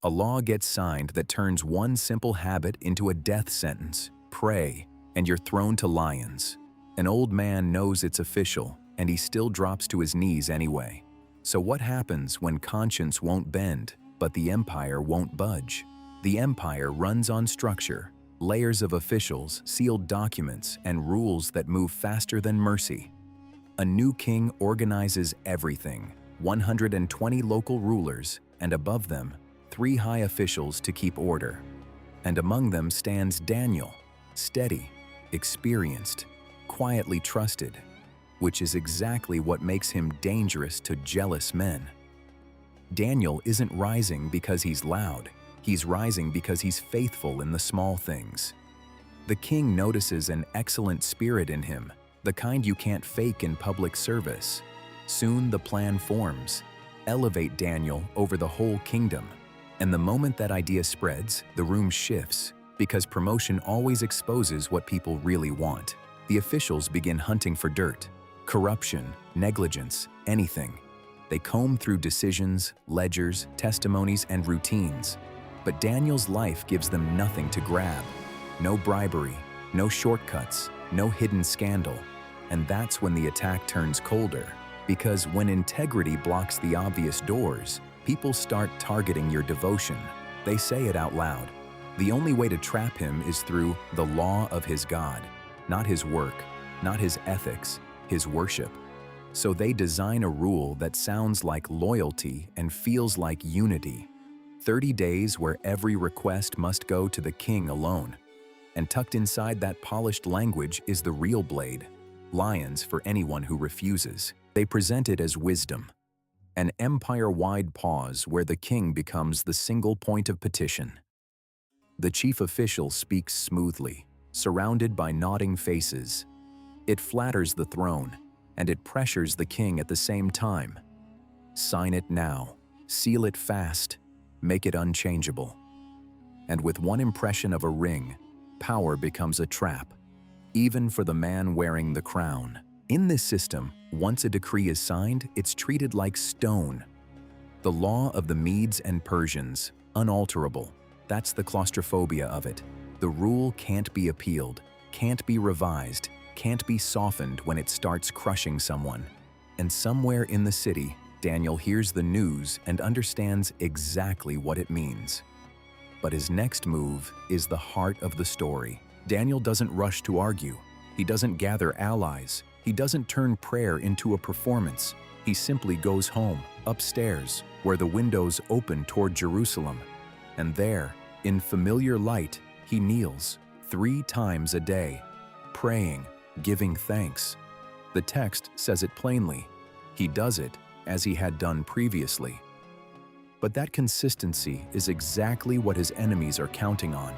A law gets signed that turns one simple habit into a death sentence. Pray, and you're thrown to lions. An old man knows it's official, and he still drops to his knees anyway. So what happens when conscience won't bend, but the empire won't budge? The empire runs on structure, layers of officials, sealed documents, and rules that move faster than mercy. A new king organizes everything, 120 local rulers, and above them, 3 high officials to keep order. And among them stands Daniel, steady, experienced, quietly trusted, which is exactly what makes him dangerous to jealous men. Daniel isn't rising because he's loud, he's rising because he's faithful in the small things. The king notices an excellent spirit in him, the kind you can't fake in public service. Soon the plan forms: elevate Daniel over the whole kingdom. And the moment that idea spreads, the room shifts, because promotion always exposes what people really want. The officials begin hunting for dirt, corruption, negligence, anything. They comb through decisions, ledgers, testimonies, and routines. But Daniel's life gives them nothing to grab. No bribery, no shortcuts, no hidden scandal. And that's when the attack turns colder. Because when integrity blocks the obvious doors, people start targeting your devotion. They say it out loud. The only way to trap him is through the law of his God, not his work, not his ethics, his worship. So they design a rule that sounds like loyalty and feels like unity. 30 days where every request must go to the king alone. And tucked inside that polished language is the real blade, lions for anyone who refuses. They present it as wisdom, an empire-wide pause where the king becomes the single point of petition. The chief official speaks smoothly, surrounded by nodding faces. It flatters the throne, and it pressures the king at the same time. Sign it now, seal it fast, make it unchangeable. And with one impression of a ring, power becomes a trap, even for the man wearing the crown. In this system, once a decree is signed, it's treated like stone. The law of the Medes and Persians, unalterable. That's the claustrophobia of it. The rule can't be appealed, can't be revised, can't be softened when it starts crushing someone. And somewhere in the city, Daniel hears the news and understands exactly what it means. But his next move is the heart of the story. Daniel doesn't rush to argue. He doesn't gather allies. He doesn't turn prayer into a performance. He simply goes home, upstairs, where the windows open toward Jerusalem. And there, in familiar light, he kneels 3 times a day, praying, giving thanks. The text says it plainly. He does it as he had done previously. But that consistency is exactly what his enemies are counting on.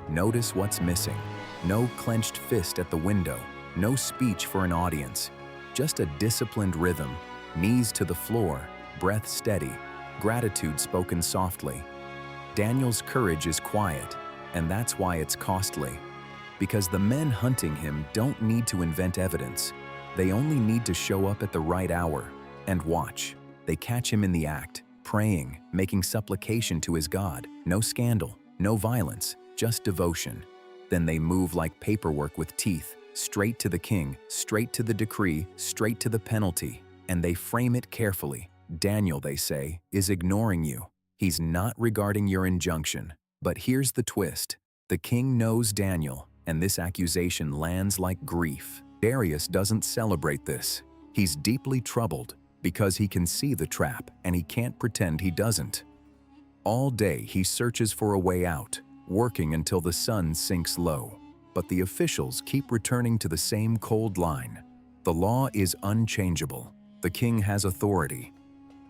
Notice what's missing. No clenched fist at the window, no speech for an audience, just a disciplined rhythm, knees to the floor, breath steady, gratitude spoken softly. Daniel's courage is quiet, and that's why it's costly. Because the men hunting him don't need to invent evidence. They only need to show up at the right hour. And watch. They catch him in the act, praying, making supplication to his God. No scandal, no violence, just devotion. Then they move like paperwork with teeth, straight to the king, straight to the decree, straight to the penalty. And they frame it carefully. Daniel, they say, is ignoring you. He's not regarding your injunction. But here's the twist. The king knows Daniel, and this accusation lands like grief. Darius doesn't celebrate this. He's deeply troubled because he can see the trap and he can't pretend he doesn't. All day he searches for a way out, working until the sun sinks low. But the officials keep returning to the same cold line. The law is unchangeable. The king has authority.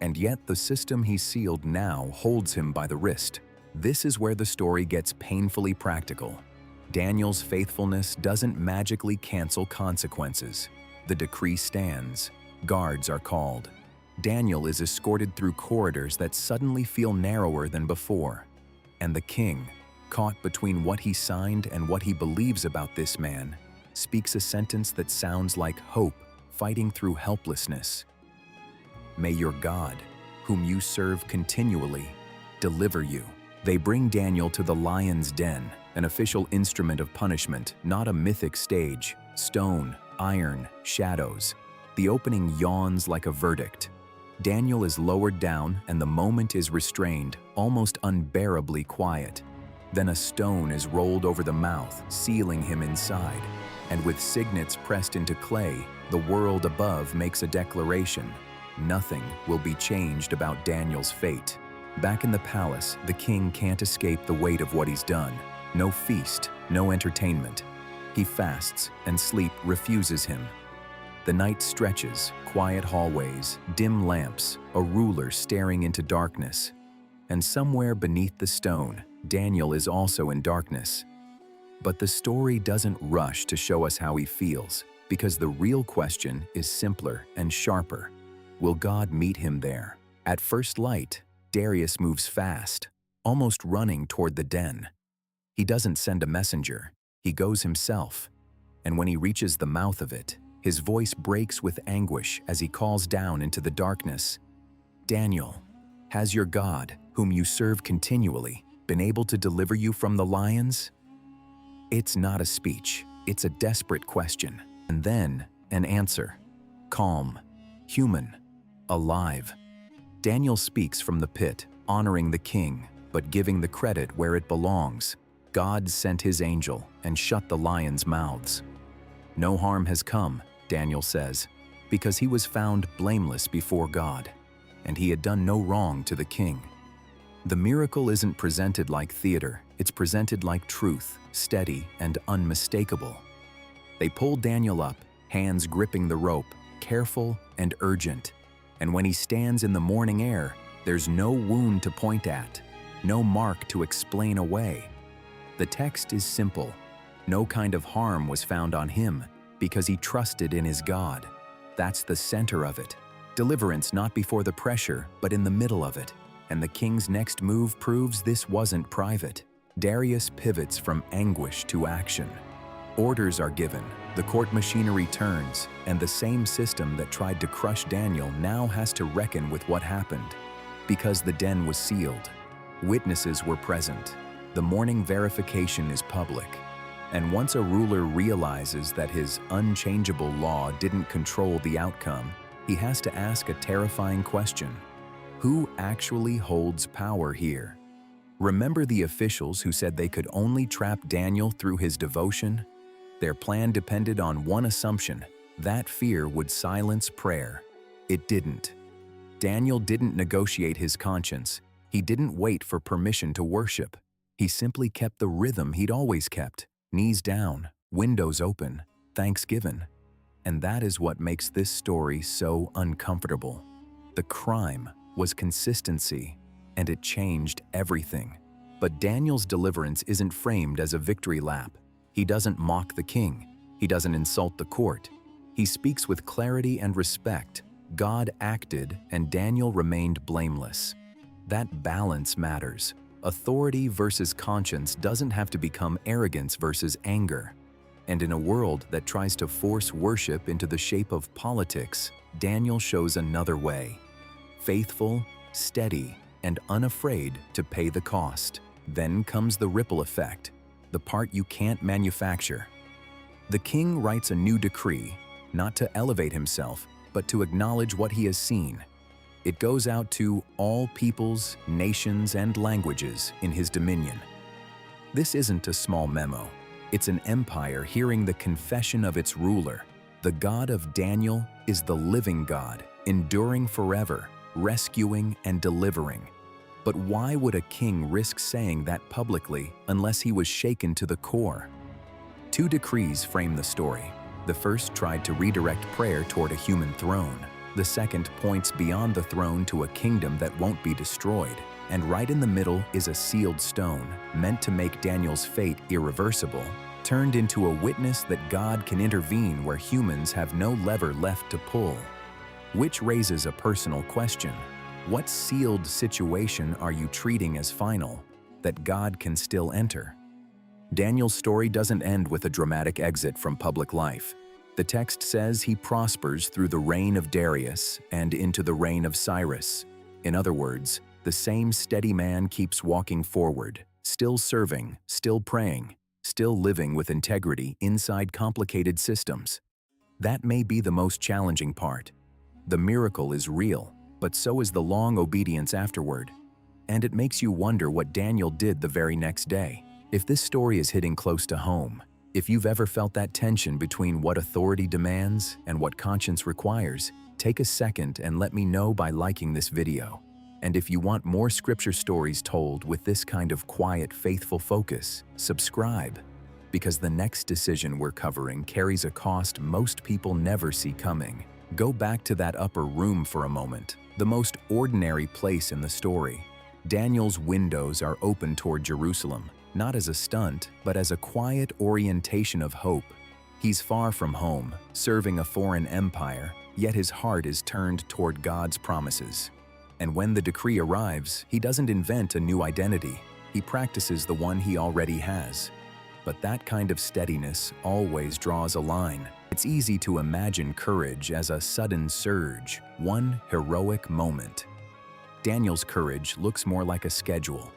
And yet the system he sealed now holds him by the wrist. This is where the story gets painfully practical. Daniel's faithfulness doesn't magically cancel consequences. The decree stands. Guards are called. Daniel is escorted through corridors that suddenly feel narrower than before. And the king, caught between what he signed and what he believes about this man, speaks a sentence that sounds like hope fighting through helplessness. May your God, whom you serve continually, deliver you. They bring Daniel to the lion's den, an official instrument of punishment, not a mythic stage. Stone, iron, shadows. The opening yawns like a verdict. Daniel is lowered down and the moment is restrained, almost unbearably quiet. Then a stone is rolled over the mouth, sealing him inside. And with signets pressed into clay, the world above makes a declaration. Nothing will be changed about Daniel's fate. Back in the palace, the king can't escape the weight of what he's done. No feast, no entertainment. He fasts, and sleep refuses him. The night stretches, quiet hallways, dim lamps, a ruler staring into darkness. And somewhere beneath the stone, Daniel is also in darkness. But the story doesn't rush to show us how he feels, because the real question is simpler and sharper. Will God meet him there? At first light, Darius moves fast, almost running toward the den. He doesn't send a messenger, he goes himself. And when he reaches the mouth of it, his voice breaks with anguish as he calls down into the darkness. Daniel, has your God, whom you serve continually, been able to deliver you from the lions? It's not a speech, it's a desperate question. And then, an answer. Calm, human, alive. Daniel speaks from the pit, honoring the king, but giving the credit where it belongs. God sent his angel and shut the lions' mouths. No harm has come, Daniel says, because he was found blameless before God, and he had done no wrong to the king. The miracle isn't presented like theater, it's presented like truth, steady and unmistakable. They pull Daniel up, hands gripping the rope, careful and urgent. And when he stands in the morning air, there's no wound to point at, no mark to explain away. The text is simple. No kind of harm was found on him because he trusted in his God. That's the center of it. Deliverance not before the pressure, but in the middle of it. And the king's next move proves this wasn't private. Darius pivots from anguish to action. Orders are given, the court machinery turns, and the same system that tried to crush Daniel now has to reckon with what happened. Because the den was sealed, witnesses were present, the morning verification is public. And once a ruler realizes that his unchangeable law didn't control the outcome, he has to ask a terrifying question. Who actually holds power here? Remember the officials who said they could only trap Daniel through his devotion? Their plan depended on one assumption: that fear would silence prayer. It didn't. Daniel didn't negotiate his conscience. He didn't wait for permission to worship. He simply kept the rhythm he'd always kept: knees down, windows open, thanks given. And that is what makes this story so uncomfortable. The crime was consistency, and it changed everything. But Daniel's deliverance isn't framed as a victory lap. He doesn't mock the king. He doesn't insult the court. He speaks with clarity and respect. God acted, and Daniel remained blameless. That balance matters. Authority versus conscience doesn't have to become arrogance versus anger. And in a world that tries to force worship into the shape of politics, Daniel shows another way. Faithful, steady, and unafraid to pay the cost. Then comes the ripple effect, the part you can't manufacture. The king writes a new decree, not to elevate himself, but to acknowledge what he has seen. It goes out to all peoples, nations, and languages in his dominion. This isn't a small memo. It's an empire hearing the confession of its ruler. The God of Daniel is the living God, enduring forever, rescuing and delivering. But why would a king risk saying that publicly unless he was shaken to the core? Two decrees frame the story. The first tried to redirect prayer toward a human throne. The second points beyond the throne to a kingdom that won't be destroyed. And right in the middle is a sealed stone, meant to make Daniel's fate irreversible, turned into a witness that God can intervene where humans have no lever left to pull. Which raises a personal question. What sealed situation are you treating as final, that God can still enter? Daniel's story doesn't end with a dramatic exit from public life. The text says he prospers through the reign of Darius and into the reign of Cyrus. In other words, The same steady man keeps walking forward, still serving, still praying, still living with integrity inside complicated systems. That may be the most challenging part. The miracle is real, but so is the long obedience afterward. And it makes you wonder what Daniel did the very next day. If this story is hitting close to home, if you've ever felt that tension between what authority demands and what conscience requires, take a second and let me know by liking this video. And if you want more scripture stories told with this kind of quiet, faithful focus, subscribe, because the next decision we're covering carries a cost most people never see coming. Go back to that upper room for a moment, the most ordinary place in the story. Daniel's windows are open toward Jerusalem, not as a stunt, but as a quiet orientation of hope. He's far from home, serving a foreign empire, yet his heart is turned toward God's promises. And when the decree arrives, he doesn't invent a new identity. He practices the one he already has. But that kind of steadiness always draws a line. It's easy to imagine courage as a sudden surge, one heroic moment. Daniel's courage looks more like a schedule.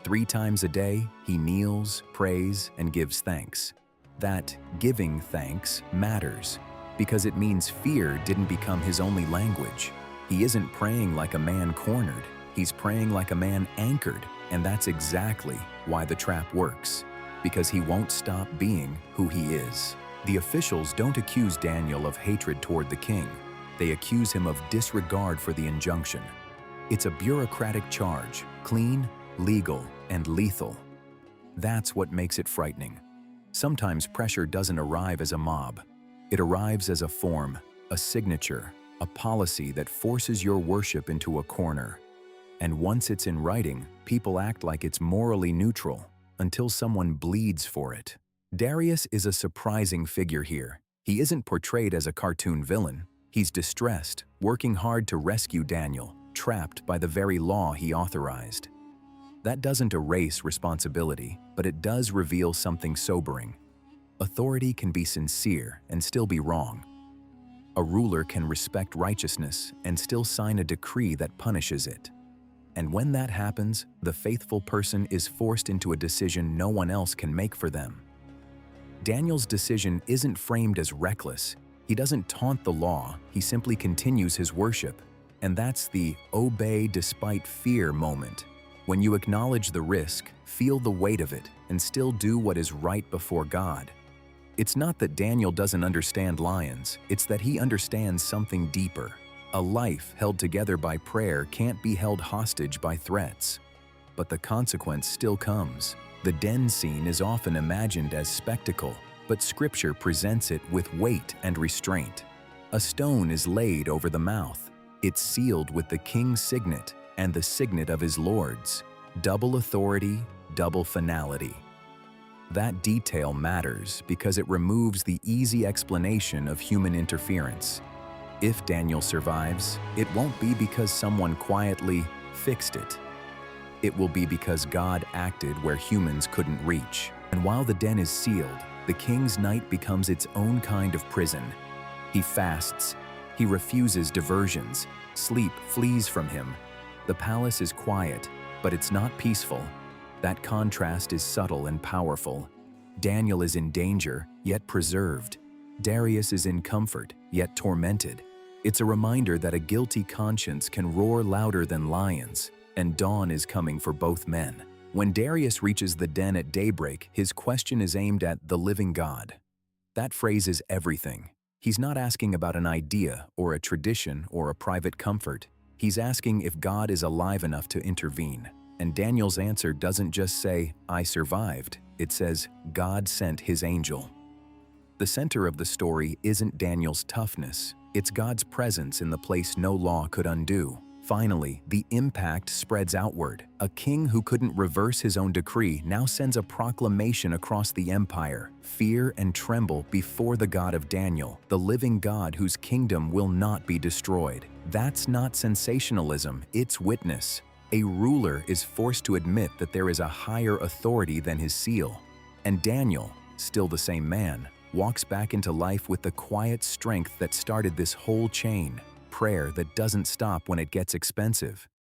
3 times a day, he kneels, prays, and gives thanks. That giving thanks matters, because it means fear didn't become his only language. He isn't praying like a man cornered, he's praying like a man anchored, and that's exactly why the trap works, because he won't stop being who he is. The officials don't accuse Daniel of hatred toward the king. They accuse him of disregard for the injunction. It's a bureaucratic charge, clean, legal, and lethal. That's what makes it frightening. Sometimes pressure doesn't arrive as a mob. It arrives as a form, a signature, a policy that forces your worship into a corner. And once it's in writing, people act like it's morally neutral until someone bleeds for it. Darius is a surprising figure here. He isn't portrayed as a cartoon villain. He's distressed, working hard to rescue Daniel, trapped by the very law he authorized. That doesn't erase responsibility, but it does reveal something sobering. Authority can be sincere and still be wrong. A ruler can respect righteousness and still sign a decree that punishes it. And when that happens, the faithful person is forced into a decision no one else can make for them. Daniel's decision isn't framed as reckless. He doesn't taunt the law, he simply continues his worship. And that's the obey despite fear moment. When you acknowledge the risk, feel the weight of it, and still do what is right before God. It's not that Daniel doesn't understand lions, it's that he understands something deeper. A life held together by prayer can't be held hostage by threats. But the consequence still comes. The den scene is often imagined as spectacle, but Scripture presents it with weight and restraint. A stone is laid over the mouth. It's sealed with the king's signet and the signet of his lords. Double authority, double finality. That detail matters because it removes the easy explanation of human interference. If Daniel survives, it won't be because someone quietly fixed it. It will be because God acted where humans couldn't reach. And while the den is sealed, the king's night becomes its own kind of prison. He fasts. He refuses diversions. Sleep flees from him. The palace is quiet, but it's not peaceful. That contrast is subtle and powerful. Daniel is in danger, yet preserved. Darius is in comfort, yet tormented. It's a reminder that a guilty conscience can roar louder than lions, and dawn is coming for both men. When Darius reaches the den at daybreak, his question is aimed at the living God. That phrase is everything. He's not asking about an idea or a tradition or a private comfort. He's asking if God is alive enough to intervene. And Daniel's answer doesn't just say, "I survived." It says, "God sent his angel." The center of the story isn't Daniel's toughness. It's God's presence in the place no law could undo. Finally, the impact spreads outward. A king who couldn't reverse his own decree now sends a proclamation across the empire. Fear and tremble before the God of Daniel, the living God whose kingdom will not be destroyed. That's not sensationalism, it's witness. A ruler is forced to admit that there is a higher authority than his seal. And Daniel, still the same man, walks back into life with the quiet strength that started this whole chain. Prayer that doesn't stop when it gets expensive.